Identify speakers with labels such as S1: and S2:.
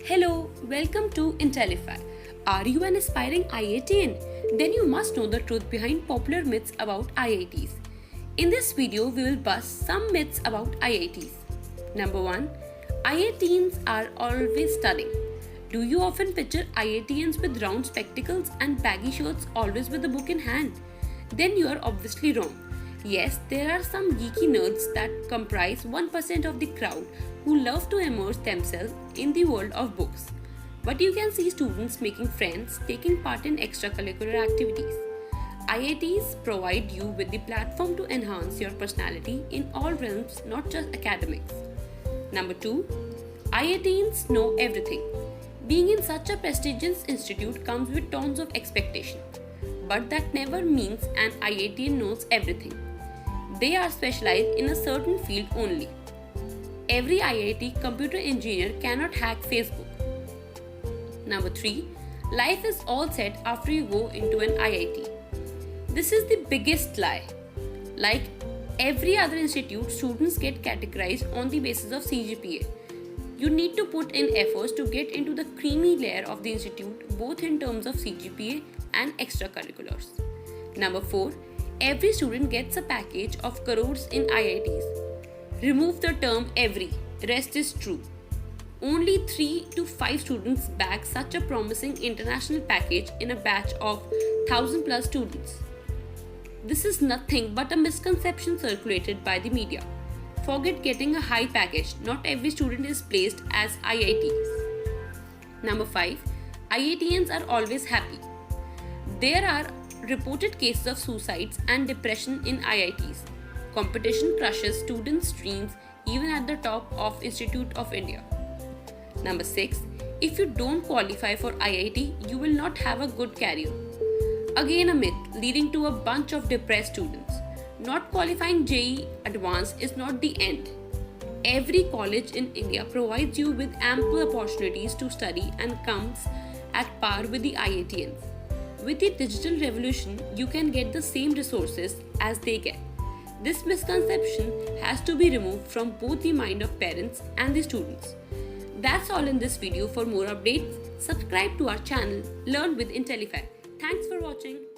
S1: Hello, welcome to Intellify. Are you an aspiring IITian? Then you must know the truth behind popular myths about IITs. In this video, we will bust some myths about IITs. Number 1. IITians are always studying. Do you often picture IITians with round spectacles and baggy shirts always with a book in hand? Then you are obviously wrong. Yes, there are some geeky nerds that comprise 1% of the crowd who love to immerse themselves in the world of books. But you can see students making friends, taking part in extracurricular activities. IITs provide you with the platform to enhance your personality in all realms, not just academics. Number 2. IITians know everything. Being in such a prestigious institute comes with tons of expectation. But that never means an IITian knows everything. They are specialized in a certain field only. Every IIT computer engineer cannot hack Facebook. Number 3. Life is all set after you go into an IIT. This is the biggest lie. Like every other institute, students get categorized on the basis of CGPA. You need to put in efforts to get into the creamy layer of the institute, both in terms of CGPA and extracurriculars. Number 4. Every student gets a package of crores in IITs. Remove the term every, rest is true. Only 3 to 5 students bag such a promising international package in a batch of 1000 plus students. This is nothing but a misconception circulated by the media. Forget getting a high package, not every student is placed as IITs. Number 5. IITians are always happy. There are reported cases of suicides and depression in IITs. Competition crushes students' dreams even at the top of Institute of India. Number 6. If you don't qualify for IIT, you will not have a good career. Again a myth leading to a bunch of depressed students. Not qualifying JEE Advanced is not the end. Every college in India provides you with ample opportunities to study and comes at par with the IITians. With the digital revolution, you can get the same resources as they get. This misconception has to be removed from both the mind of parents and the students. That's all in this video. For more updates, subscribe to our channel, Learn with Intellify. Thanks for watching.